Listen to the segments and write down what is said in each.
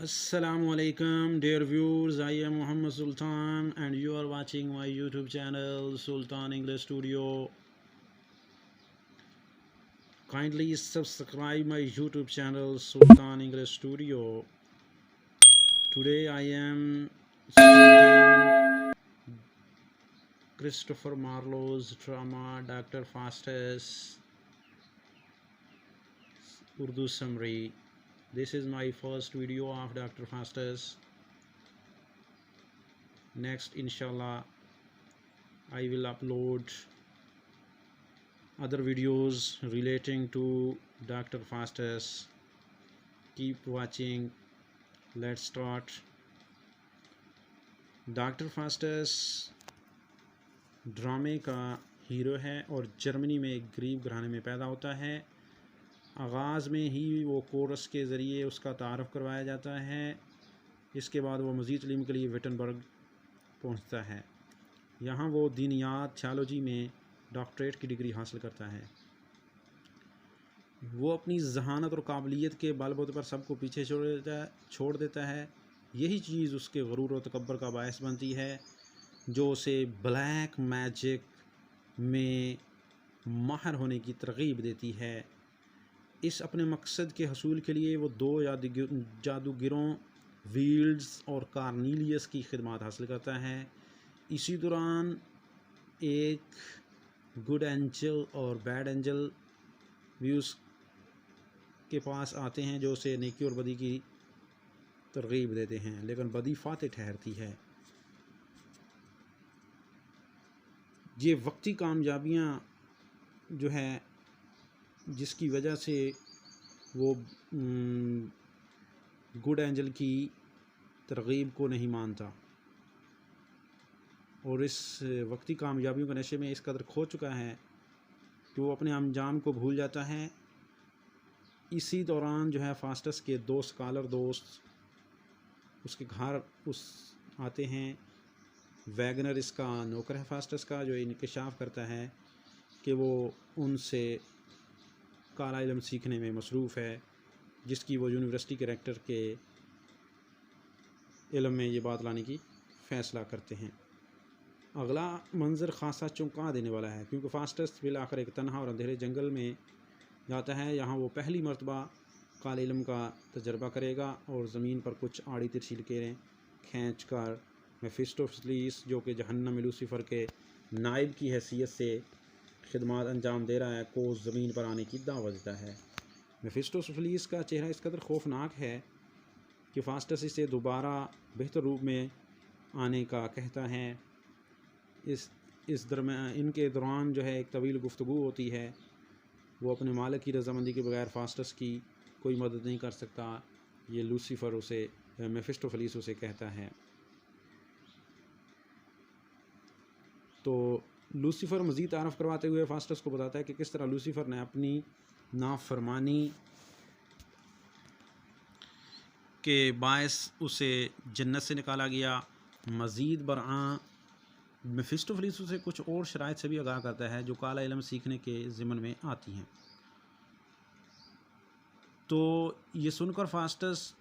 Assalamualaikum dear viewers, I am Muhammad Sultan and you are watching my YouTube channel Sultan English Studio. Kindly subscribe my YouTube channel Sultan English Studio. Today I am studying Christopher Marlowe's drama Dr. Faustus Urdu summary. This is my first video of Dr. Faustus. Next, inshallah, I will upload other videos relating to Dr. Faustus. Keep watching. Let's start. Doctor Faustus ड्रामे का hero है और Germany में एक गरीब घराने में पैदा होता है। आगाज़ में ही वो कोरस के ज़रिए उसका तारफ़ करवाया जाता है। इसके बाद वो मज़ीद तालीम के लिए विटनबर्ग पहुंचता है। यहाँ वो दीनियात थियोलॉजी में डॉक्टरेट की डिग्री हासिल करता है। वो अपनी ज़हानत और काबिलियत के बलबूते पर सबको पीछे छोड़ देता है। यही चीज़ उसके गुरूर और तकब्बर का बायस बनती है जो उसे ब्लैक मैजिक में माहिर होने की तरगीब देती है। इस अपने मकसद के हसूल के लिए वो दो जादूगरों वील्ड्स और कार्नीलियस की खिदमत हासिल करता है। इसी दौरान एक गुड एंजल और बैड एंजल भी उसके पास आते हैं जो उसे नेकी और बदी की तरगीब देते हैं, लेकिन बदी फाते ठहरती है। ये वक्ती कामयाबियाँ जो है जिसकी वजह से वो गुड एंजल की तरगीब को नहीं मानता और इस वक्ती कामयाबियों के नशे में इस कदर खो चुका है कि वो अपने अंजाम को भूल जाता है। इसी दौरान जो है फास्टस के दो स्कॉलर दोस्त उसके घर आते हैं। वैगनर इसका नौकर है फास्टस का, जो इंकशाफ करता है कि वो उनसे काला इल्म सीखने में मसरूफ़ है, जिसकी वो यूनिवर्सिटी के रेक्टर के इल्म में ये बात लाने की फ़ैसला करते हैं। अगला मंज़र ख़ासा चौंका देने वाला है क्योंकि फास्टस बिल आखिर एक तन्हा और अंधेरे जंगल में जाता है। यहाँ वो पहली मरतबा काले इल्म का तजर्बा करेगा और ज़मीन पर कुछ आड़ी तिरछी लकीरें खींच कर मेफिस्टोफेलिस, जो कि जहन्नम लूसीफ़र के नायब की हैसियत से खिदमत अंजाम दे रहा है, को ज़मीन पर आने की दावत देता है। मेफिस्टोफेलिस का चेहरा इस कदर खौफनाक है कि फास्टस इसे दोबारा बेहतर रूप में आने का कहता है। इस दरमियान इनके दौरान जो है एक तवील गुफ्तगू होती है। वो अपने मालिक की रजामंदी के बगैर फास्टस की कोई मदद नहीं कर सकता, ये लूसीफ़र उसे मेफिस्टोफेलिस उसे कहता है। तो लूसीफ़र मज़ीद तारफ़ करवाते हुए फास्टस को बताता है कि किस तरह लूसीफ़र ने अपनी नाफरमानी के बायस उसे जन्नत से निकाला गया। मज़ीद बरआं मेफिस्टोफेलिस उसे कुछ और शराइत से भी आगाह करता है जो काला इल्म सीखने के ज़िम्न में आती हैं। तो ये सुनकर फास्टस,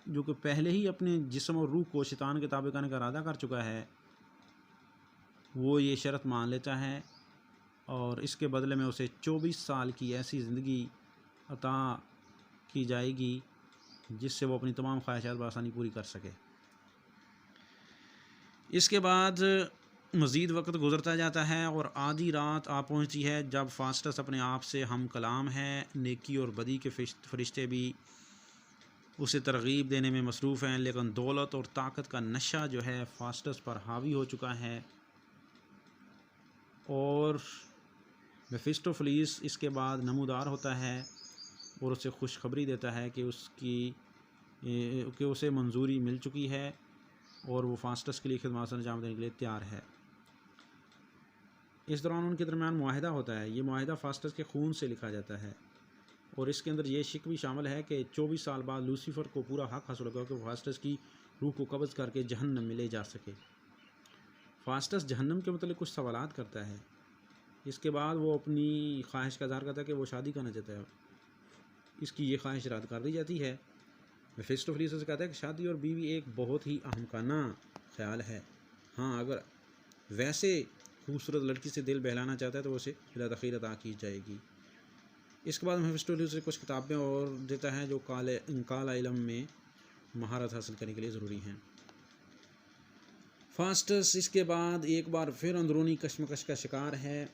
जो कि पहले ही अपने जिस्म और रूह को शैतान के ताबे करने का इरादा कर चुका है, वो ये शर्त मान लेता है और इसके बदले में उसे 24 साल की ऐसी ज़िंदगी अता की जाएगी जिससे वो अपनी तमाम ख्वाहिशात बआसानी पूरी कर सके। इसके बाद मज़ीद वक्त गुज़रता जाता है और आधी रात आ पहुंचती है जब फास्टस अपने आप से हम कलाम है। नेकी और बदी के फरिश्ते भी उसे तरगीब देने में मसरूफ़ हैं, लेकिन दौलत और ताकत का नशा जो है फास्टस पर हावी हो चुका है और मेफिस्टोफेलिस इसके बाद नमूदार होता है और उसे खुशखबरी देता है कि उसे मंजूरी मिल चुकी है और वो फास्टस के लिए खिदमत अंजाम देने के लिए तैयार है। इस दौरान उनके दरमियान मुआहिदा होता है। ये मुआहिदा फास्टस के खून से लिखा जाता है और इसके अंदर ये शिक भी शामिल है कि 24 साल बाद लूसीफ़र को पूरा हक़ हासिल होगा कि फास्टस की रूह को कब्ज़ करके जहन्नम में ले जा सके। फास्टस जहन्नम के मतलब कुछ सवालात करता है। इसके बाद वो अपनी ख्वाहिश का इज़हार करता है कि वो शादी करना चाहता है। इसकी ये ख्वाहिश रद्द कर दी जाती है मेफिस्टोफेलिस से कहता है कि शादी और बीवी एक बहुत ही अहमकाना ख्याल है। हाँ, अगर वैसे खूबसूरत लड़की से दिल बहलाना चाहता है तो उसे बिलातखीर अता की जाएगी। इसके बाद मेफिस्टोफेलिस से कुछ किताबें और देता है जो काला इल्म में महारत हासिल करने के लिए ज़रूरी हैं। फास्टस इसके बाद एक बार फिर अंदरूनी कश्मकश का शिकार है।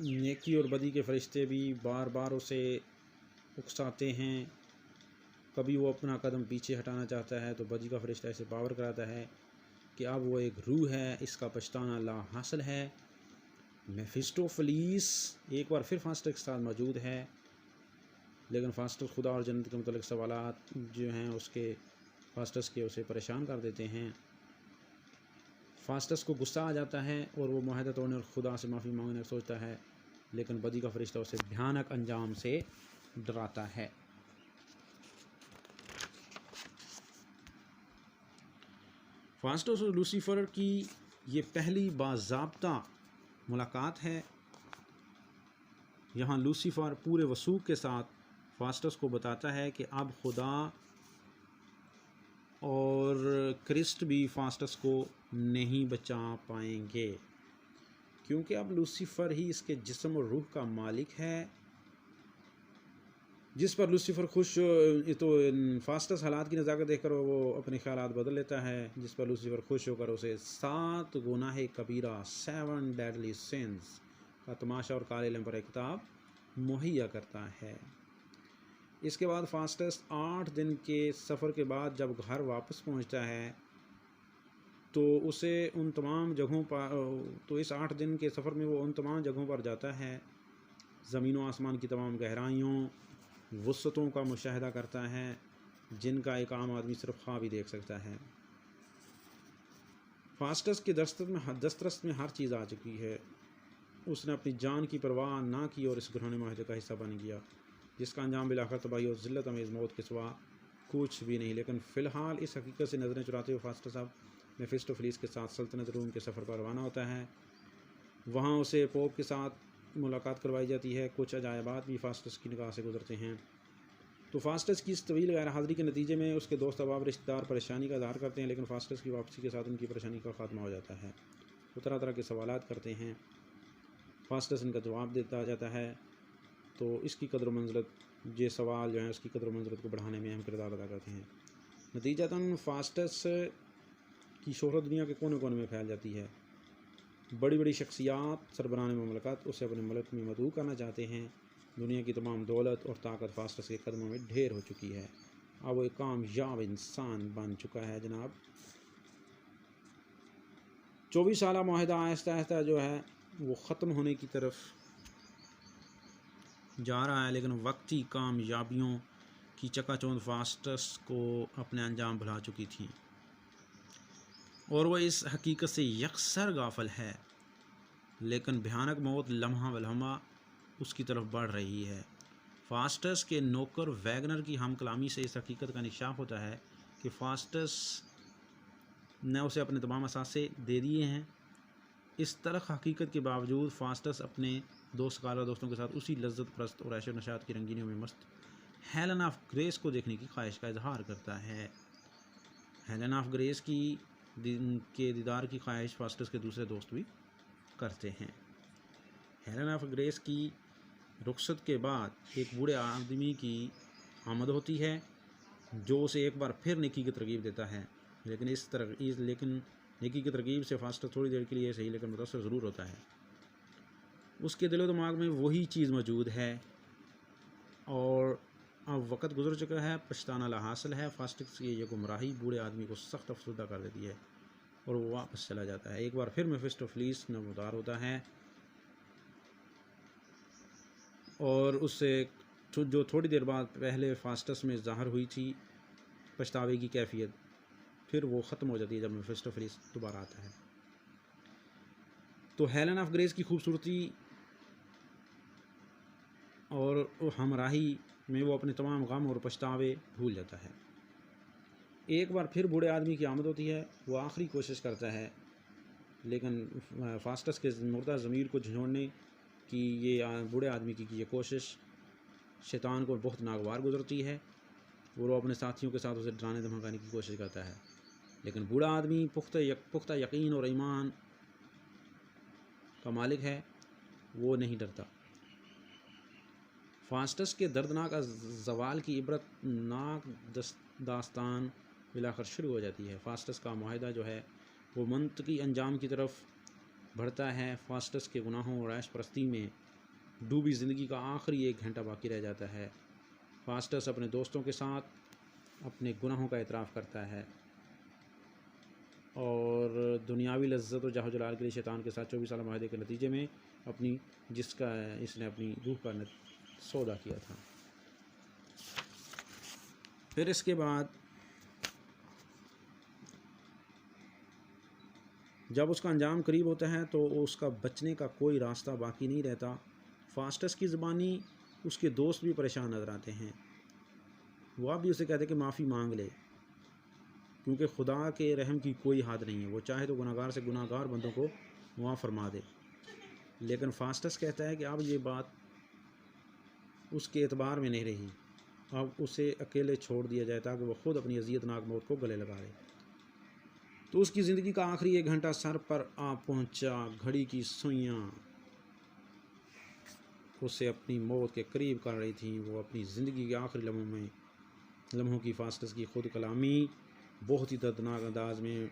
नेकी और बदी के फरिश्ते भी बार बार उसे उकसाते हैं। कभी वो अपना कदम पीछे हटाना चाहता है तो बदी का फरिश्ता इसे बावर कराता है कि अब वो एक रूह है, इसका पछताना ला हासिल है। मेफिस्टोफेलिस एक बार फिर फास्टस के साथ मौजूद है, लेकिन फास्टस खुदा और जन्नत के मुतल्लिक़ सवालात जो हैं उसके फास्टस के उसे परेशान कर देते हैं। फास्टस को गुस्सा आ जाता है और वो मुआहदा तोड़ने और खुदा से माफ़ी मांगने का सोचता है, लेकिन बदी का फरिश्ता उसे भयानक अंजाम से डराता है। फास्टस और लूसीफर की ये पहली बाज़ाब्ता मुलाकात है। यहाँ लूसीफर पूरे वसूख के साथ फास्टस को बताता है कि अब खुदा और क्रिस्ट भी फास्टस को नहीं बचा पाएंगे, क्योंकि अब लूसीफर ही इसके जिस्म और रूह का मालिक है। जिस पर लूसीफर खुश तो फास्टस हालात की नज़ाकत देखकर वो अपने ख्यालात बदल लेता है, जिस पर लूसीफर खुश होकर उसे 7 गुनाह कबीरा 7 डेडली सिंस का तमाशा और काले इल्म पर एक किताब मुहैया करता है। इसके बाद फास्टस 8 दिन के सफ़र के बाद जब घर वापस पहुंचता है तो उसे उन तमाम जगहों पर तो इस 8 दिन के सफ़र में वो उन तमाम जगहों पर जाता है, ज़मीन व आसमान की तमाम गहराइयों वसअतों का मुशाहिदा करता है, जिनका एक आम आदमी सिर्फ ख्वाब ही देख सकता है। फास्टस के दस्तरस में हर चीज़ आ चुकी है। उसने अपनी जान की परवाह ना की और इस घिनौने माहदे का हिस्सा बन गया, जिसका अंजाम बिलाकर तबाही और ज़िल्लत अमेज़ मौत के सिवा कुछ भी नहीं। लेकिन फ़िलहाल इस हकीकत से नज़रें चुराते हुए फास्टस अब मेफिस्टोफेलिस के साथ सल्तनत रूम के सफ़र पर रवाना होता है। वहाँ उसे पोप के साथ मुलाकात करवाई जाती है। कुछ अजायबात भी फास्टस की निगाह से गुजरते हैं। तो फास्टस की इस तवील गैर हाज़िरी के नतीजे में उसके दोस्त अहबाब रिश्तेदार परेशानी का इज़हार करते हैं, लेकिन फास्टस की वापसी के साथ उनकी परेशानी का खात्मा हो जाता है। वो तरह तरह के सवालात करते हैं, फास्टस इनका जवाब देता जाता है। तो इसकी कदर मंज़लत ये सवाल जो है उसकी कदर मंज़लत को बढ़ाने में अहम किरदार अदा करते हैं। नतीजतन फास्टस की शोहरत दुनिया के कोने कोने में फैल जाती है। बड़ी बड़ी शख्सियात सरबराह ममलकत उसे अपने मुल्क में मदऊ करना चाहते हैं। दुनिया की तमाम दौलत और ताकत फास्टस के कदमों में ढेर हो चुकी है। अब वो एक कामयाब इंसान बन चुका है जनाब। 24 साला मुआहदा आहिस्ता आहिस्ता जो है वो ख़त्म होने की तरफ जा रहा है, लेकिन वक्ती कामयाबियों की चकाचौंध फास्टस को अपने अंजाम भुला चुकी थी और वह इस हकीकत से यकसर गाफिल है। लेकिन भयानक मौत लम्हा ब लम्हा उसकी तरफ बढ़ रही है। फास्टस के नौकर वैगनर की हम कलामी से इस हकीकत का इंकशाफ होता है कि फास्टस ने उसे अपने तमाम असासे दे दिए हैं। इस तलख़ हकीकत के बावजूद फास्टस अपने दोस्तों के साथ उसी लज्जत परस्त और ऐशो नशात की रंगीनियों में मस्त हेलन ऑफ ग्रेस को देखने की ख्वाहिश का इजहार करता है। हेलन ऑफ ग्रेस के दीदार की ख्वाहिश फास्टस के दूसरे दोस्त भी करते हैं। हेलन ऑफ ग्रेस की रुखसत के बाद एक बूढ़े आदमी की आमद होती है जो उसे एक बार फिर नेकी की तरगीब देता है, लेकिन नेकी की तरगीब से फास्टस थोड़ी देर के लिए सही लेकिन मुतासर ज़रूर होता है। उसके दिलो दिमाग में वही चीज़ मौजूद है और अब वक़्त गुजर चुका है, पछताना लाहासिल है। फास्टस की ये गुमराही बूढ़े आदमी को सख्त अफसरदा कर देती है और वो वापस चला जाता है। एक बार फिर मेफिस्टोफेलिस नमदार होता है और उससे जो थोड़ी देर बाद पहले फास्टस में ज़ाहिर हुई थी पछतावे की कैफियत, फिर वो ख़त्म हो जाती है जब मेफिस्टोफेलिस दोबारा आता है। तो हेलन ऑफ ग्रेस की खूबसूरती और हमराही में वो अपने तमाम गम और पछतावे भूल जाता है। एक बार फिर बूढ़े आदमी की आमद होती है। वो आखिरी कोशिश करता है, लेकिन फास्टस के मुर्दा ज़मीर को झंझोड़ने की ये बूढ़े आदमी की ये कोशिश शैतान को बहुत नागवार गुजरती है। और वो अपने साथियों के साथ उसे डराने धमकाने की कोशिश करता है। लेकिन बूढ़ा आदमी पुख्ता यकीन और ईमान का मालिक है, वो नहीं डरता। फास्टस के दर्दनाक ज़वाल की इबरतनाक दास्तान मिलाकर शुरू हो जाती है। फास्टस का माहिदा जो है वो मंतकी अंजाम की तरफ बढ़ता है। फास्टस के गुनाहों और ऐश परस्ती में डूबी ज़िंदगी का आखिरी एक घंटा बाकी रह जाता है। फास्टस अपने दोस्तों के साथ अपने गुनाहों का एतराफ़ करता है और दुनियावी लज्जत और जाहो जलाल के लिए शैतान के साथ 24 साल माहिदे के नतीजे में जिसका इसने अपनी रूह का सौदा किया था। फिर इसके बाद जब उसका अंजाम करीब होता है तो उसका बचने का कोई रास्ता बाकी नहीं रहता। फास्टस की ज़बानी उसके दोस्त भी परेशान नज़र आते हैं। वह भी उसे कहते कि माफ़ी मांग ले, क्योंकि खुदा के रहम की कोई हद नहीं है। वो चाहे तो गुनाहगार से गुनाहगार बंदों को माफ़ फरमा दे। लेकिन फास्टस कहता है कि अब ये बात उसके एतबार में नहीं रही, अब उसे अकेले छोड़ दिया जाए ताकि वह खुद अपनी अज़ियतनाक मौत को गले लगा ले। तो उसकी ज़िंदगी का आखिरी एक घंटा सर पर आ पहुंचा। घड़ी की सुइयां उसे अपनी मौत के करीब कर रही थी। वो अपनी ज़िंदगी के आखिरी लम्हों की फास्टस की खुद कलामी बहुत ही दर्दनाक अंदाज में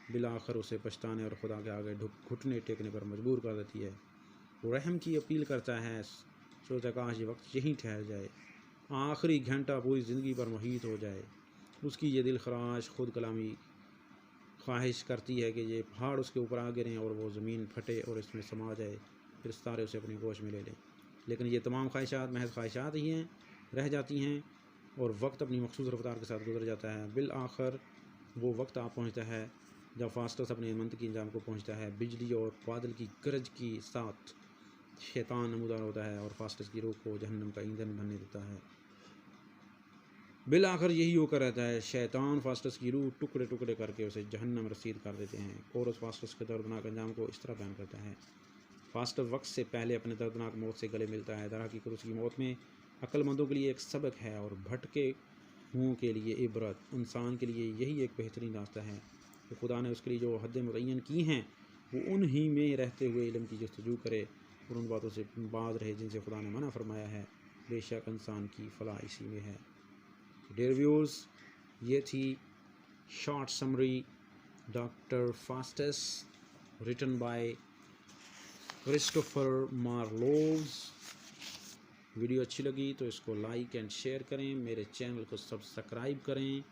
बिलाखिर उसे पछताने और खुदा के आगे घुटने टेकने पर मजबूर कर देती है। वो रहम की अपील करता है, सोचा काश ये वक्त यहीं ठहर जाए, आखिरी घंटा पूरी ज़िंदगी पर मुहीत हो जाए। उसकी ये दिल खराश खुद कलामी ख्वाहिश करती है कि ये पहाड़ उसके ऊपर आ गिरें और वो ज़मीन फटे और इसमें समा जाए, फिर सितारे उसे अपनी गोश में ले लें। लेकिन ये तमाम ख्वाहिशात महज ख्वाहिशात ही हैं, रह जाती हैं और वक्त अपनी मखसूस रफ्तार के साथ गुजर जाता है। बिल आखिर वो वक्त आ पहुँचता है जब फास्टस अपने मंतकी अंजाम को पहुँचता है। बिजली और बादल की गरज के साथ शैतान नमूदार होता है और फास्टस की रूह को जहन्नम का ईंधन बनने देता है। बिल आखिर यही होकर रहता है। शैतान फास्टस की रूह टुकड़े टुकड़े करके उसे जहन्नम रसीद कर देते हैं और उस फास्टस के दर्दनाक अंजाम को इस तरह बयान करता है। फास्टस वक्त से पहले अपने दर्दनाक मौत से गले मिलता है। दरहकीकत उसकी मौत में अक्लमंदों के लिए एक सबक है और भटके हुओं के लिए इबरत। इंसान के लिए यही एक बेहतरीन रास्ता है कि खुदा ने उसके लिए जो हद मुतय्यन की हैं वो उन्हीं में रहते हुए इल्म की जस्तजू करे और उन बातों से बाज रहे जिनसे खुदा ने मना फरमाया है। बेशक इंसान की फलाह इसी में है। डियर व्यूअर्स, ये थी short summary doctor Faustus written by Christopher Marlowe. Video अच्छी लगी तो इसको लाइक एंड शेयर करें, मेरे चैनल को सब्सक्राइब करें।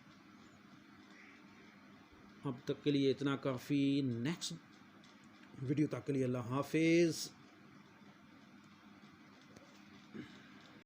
अब तक के लिए इतना काफ़ी। नेक्स्ट वीडियो तक के लिए अल्लाह हाफिज़।